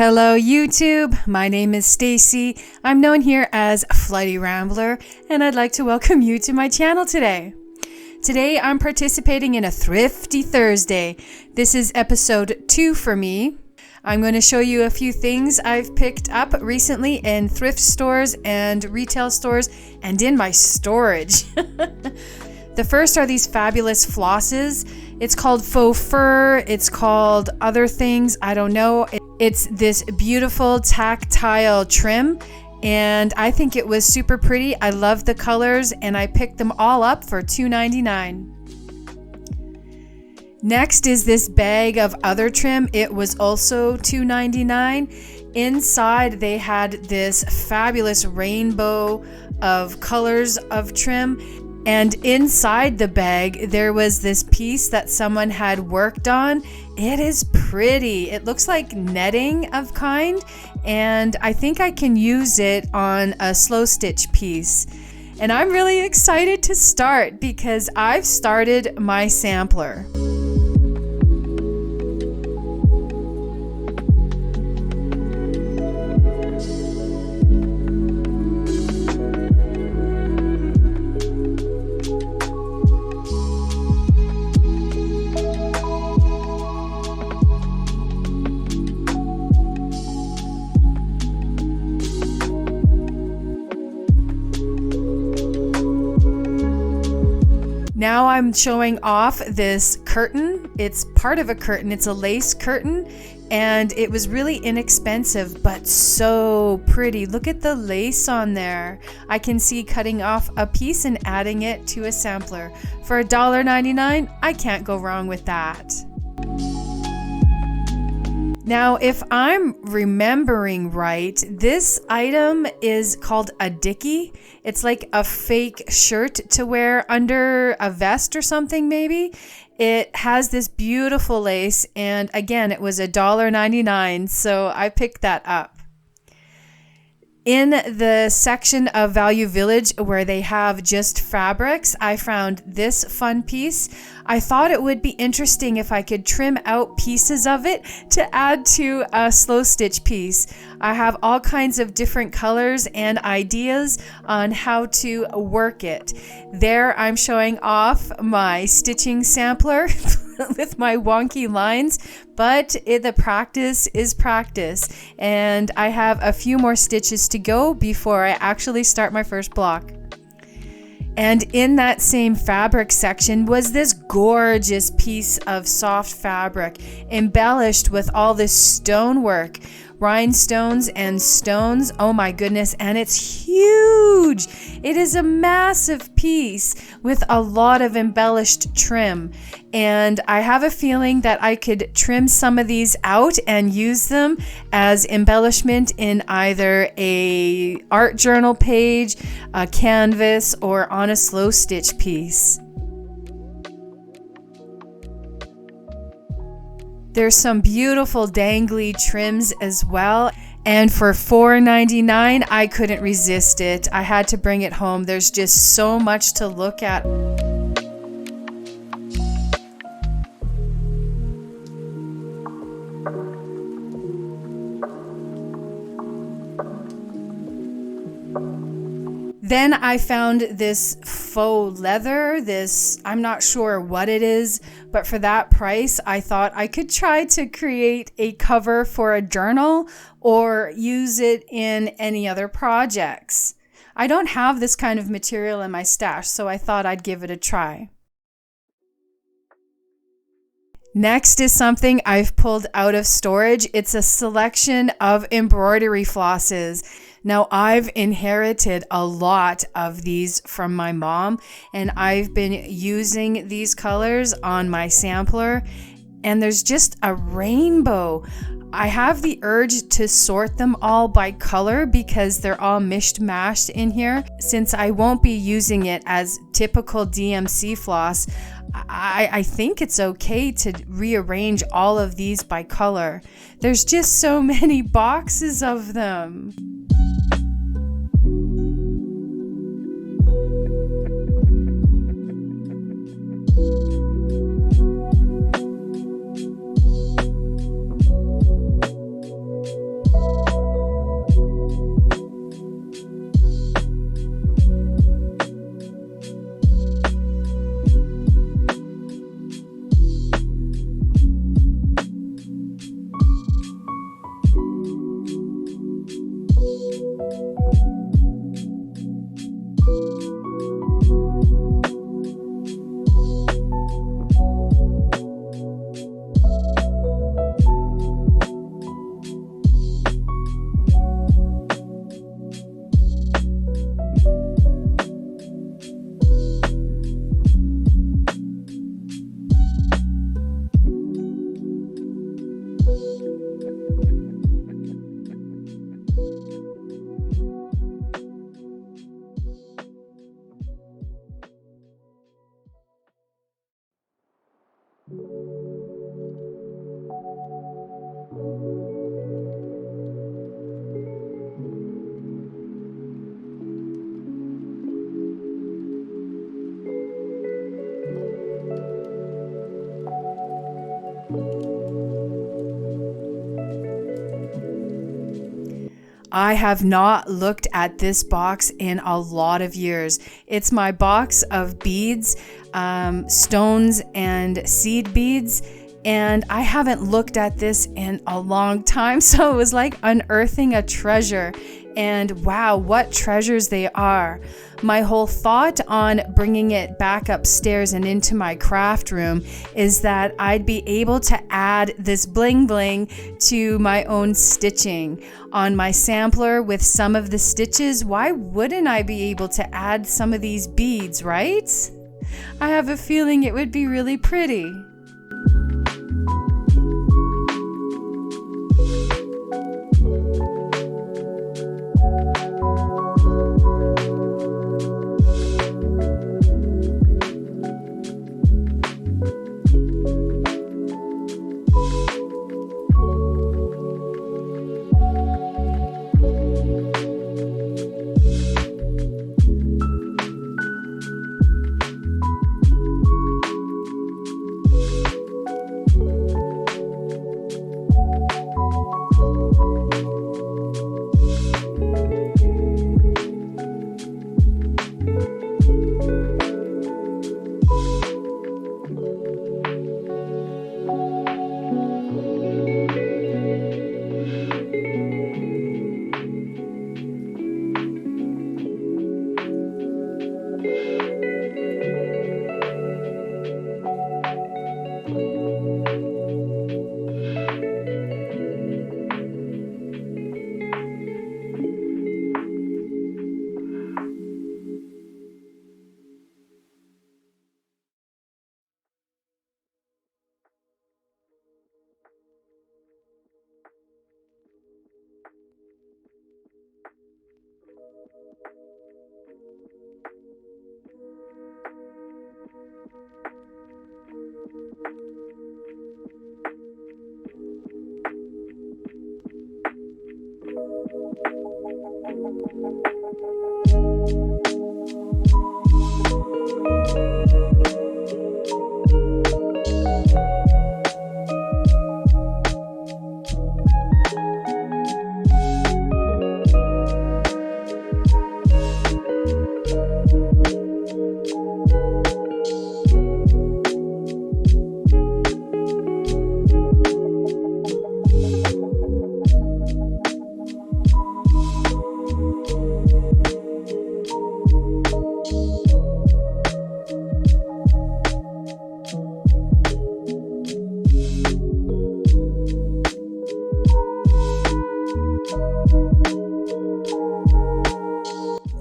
Hello YouTube, my name is Stacy. I'm known here as flightyrambler, and I'd like to welcome you to my channel today. Today I'm participating in a Thrifty Thursday. This is episode 2 for me. I'm going to show you a few things I've picked up recently in thrift stores and retail stores and in my storage. The first are these fabulous flosses. It's called faux fur, it's called other things, I don't know. It's this beautiful tactile trim, and I think it was super pretty. I love the colors, and I picked them all up for $2.99. Next is this bag of other trim. It was also $2.99. Inside they had this fabulous rainbow of colors of trim. And inside the bag, there was this piece that someone had worked on. It is pretty. It looks like netting of kind, and I think I can use it on a slow stitch piece. And I'm really excited to start because I've started my sampler. Now I'm showing off this curtain. It's part of a curtain. It's a lace curtain, and it was really inexpensive, but so pretty. Look at the lace on there. I can see cutting off a piece and adding it to a sampler. For $1.99, I can't go wrong with that. Now, if I'm remembering right, this item is called a dickie. It's like a fake shirt to wear under a vest or something maybe. It has this beautiful lace, and again, it was $1.99, so I picked that up. In the section of Value Village where they have just fabrics, I found this fun piece. I thought it would be interesting if I could trim out pieces of it to add to a slow stitch piece. I have all kinds of different colors and ideas on how to work it. There I'm showing off my stitching sampler with my wonky lines, but the practice is practice, and I have a few more stitches to go before I actually start my first block. And in that same fabric section was this gorgeous piece of soft fabric embellished with all this stonework, rhinestones and stones. Oh my goodness, and it's huge. It is a massive piece with a lot of embellished trim, and I have a feeling that I could trim some of these out and use them as embellishment in either a art journal page, a canvas, or on a slow stitch piece. There's some beautiful dangly trims as well, and for $4.99 I couldn't resist it. I had to bring it home. There's just so much to look at. Then I found this faux leather, I'm not sure what it is, but for that price, I thought I could try to create a cover for a journal or use it in any other projects. I don't have this kind of material in my stash, so I thought I'd give it a try. Next is something I've pulled out of storage. It's a selection of embroidery flosses. Now, I've inherited a lot of these from my mom, and I've been using these colors on my sampler, and there's just a rainbow. I have the urge to sort them all by color because they're all mishmashed in here. Since I won't be using it as typical DMC floss, I think it's okay to rearrange all of these by color. There's just so many boxes of them. I have not looked at this box in a lot of years. It's my box of beads, stones, and seed beads. And I haven't looked at this in a long time. So it was like unearthing a treasure. And wow, what treasures they are. My whole thought on bringing it back upstairs and into my craft room is that I'd be able to add this bling bling to my own stitching. On my sampler with some of the stitches, why wouldn't I be able to add some of these beads, right? I have a feeling it would be really pretty.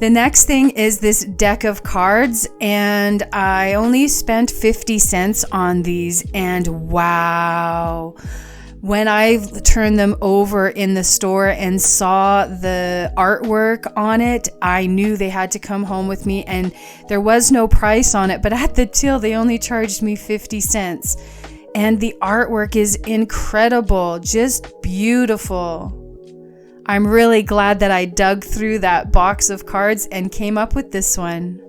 The next thing is this deck of cards, and I only spent 50 cents on these, and wow. When I turned them over in the store and saw the artwork on it, I knew they had to come home with me, and there was no price on it, but at the till they only charged me 50 cents. And the artwork is incredible, just beautiful. I'm really glad that I dug through that box of cards and came up with this one.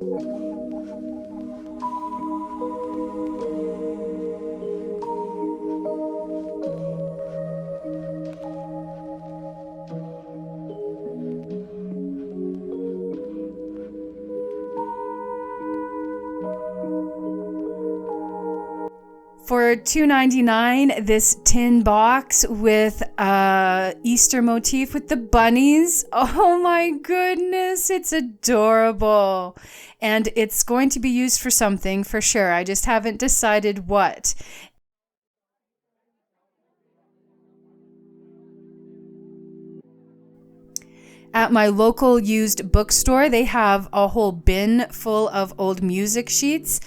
For $2.99, this tin box with a Easter motif with the bunnies. Oh my goodness, it's adorable. And it's going to be used for something for sure. I just haven't decided what. At my local used bookstore, they have a whole bin full of old music sheets.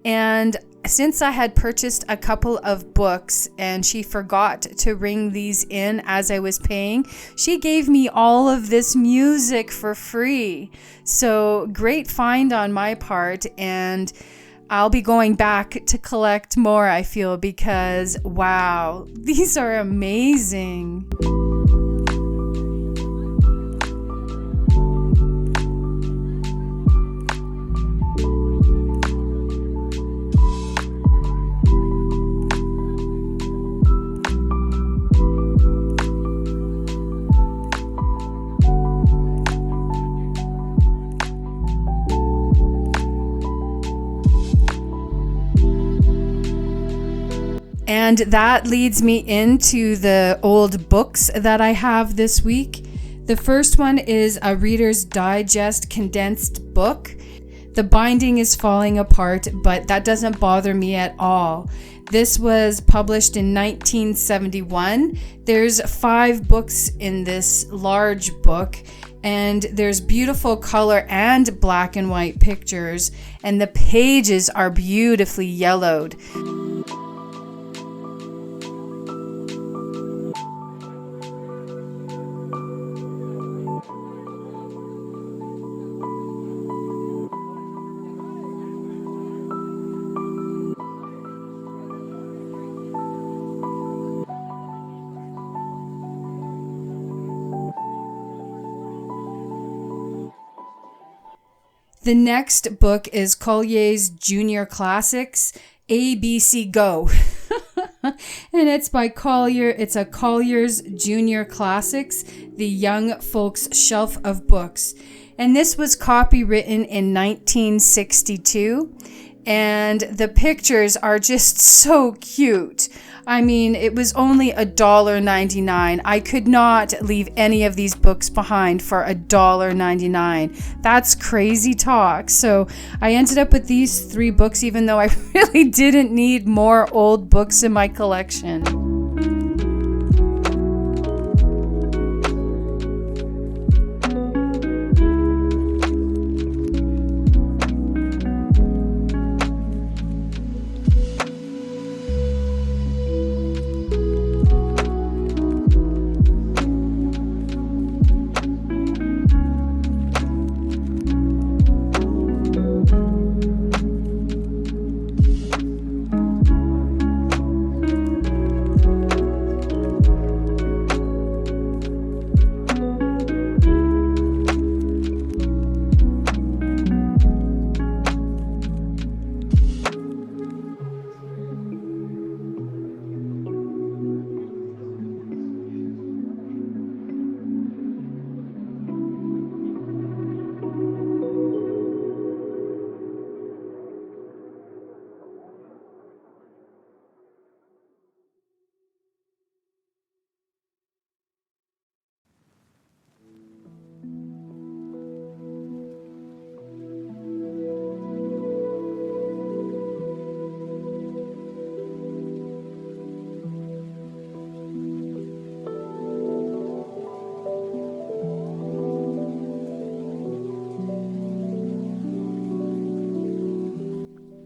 And since I had purchased a couple of books and she forgot to ring these in as I was paying, she gave me all of this music for free. So great find on my part, and I'll be going back to collect more, I feel, because wow, these are amazing. And that leads me into the old books that I have this week. The first one is a Reader's Digest condensed book. The binding is falling apart, but that doesn't bother me at all. This was published in 1971. There's 5 books in this large book, and there's beautiful color and black and white pictures, and the pages are beautifully yellowed. The next book is Colliers Junior Classics, ABC Go. And it's by Collier. It's a Colliers Junior Classics, the Young Folks Shelf of Books. And this was copywritten in 1962. And the pictures are just so cute. I mean, it was only $1.99. I could not leave any of these books behind for $1.99. That's crazy talk. So I ended up with these 3 books, even though I really didn't need more old books in my collection.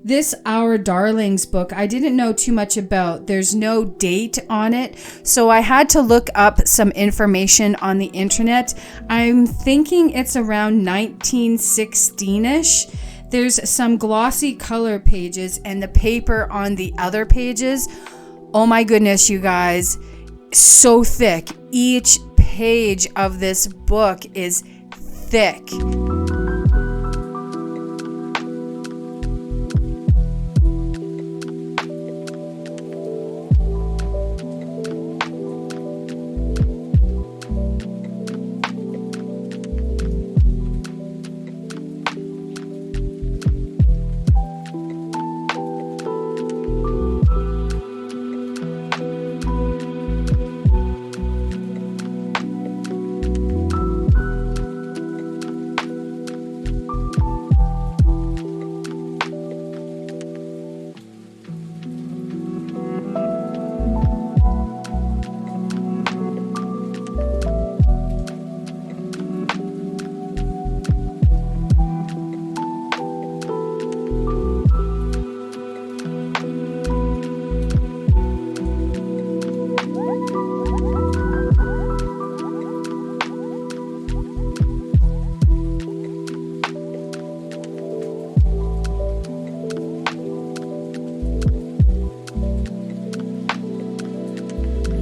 This Our Darlings book, I didn't know too much about. There's no date on it, so I had to look up some information on the internet. I'm thinking it's around 1916-ish. There's some glossy color pages, and the paper on the other pages, oh my goodness, you guys, so thick. Each page of this book is thick.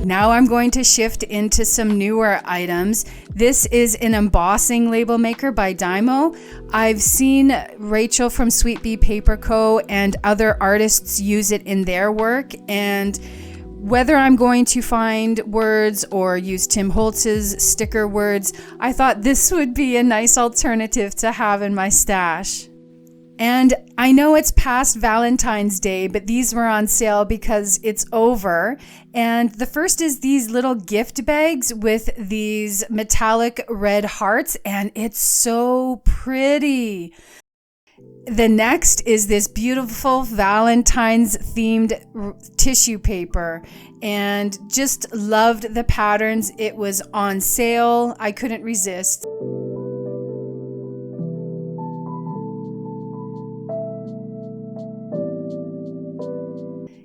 Now I'm going to shift into some newer items. This is an embossing label maker by Dymo. I've seen Rachel from Sweet Bee Paper Co. and other artists use it in their work, and whether I'm going to find words or use Tim Holtz's sticker words, I thought this would be a nice alternative to have in my stash. And I know it's past Valentine's Day, but these were on sale because it's over. And the first is these little gift bags with these metallic red hearts, and it's so pretty. The next is this beautiful Valentine's themed tissue paper, and just loved the patterns. It was on sale. I couldn't resist.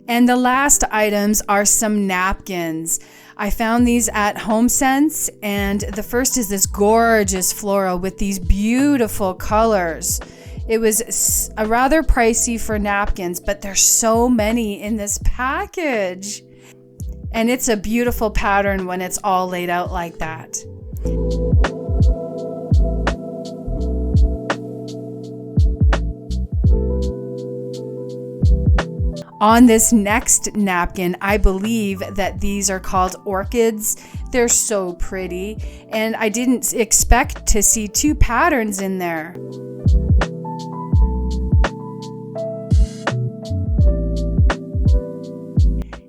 And the last items are some napkins. I found these at HomeSense, and the first is this gorgeous floral with these beautiful colors. It was rather pricey for napkins, but there's so many in this package. And it's a beautiful pattern when it's all laid out like that. On this next napkin, I believe that these are called Orchids. They're so pretty, and I didn't expect to see two patterns in there.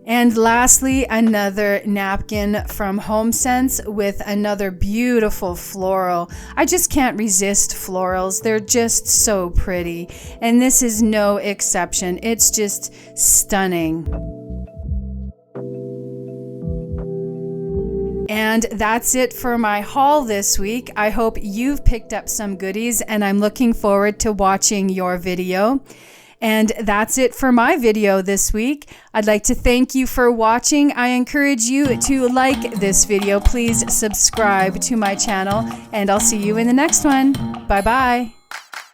And lastly, another napkin from HomeSense with another beautiful floral. I just can't resist florals. They're just so pretty. And this is no exception. It's just stunning. And that's it for my haul this week. I hope you've picked up some goodies, and I'm looking forward to watching your video. And that's it for my video this week. I'd like to thank you for watching. I encourage you to like this video. Please subscribe to my channel, and I'll see you in the next one. Bye-bye.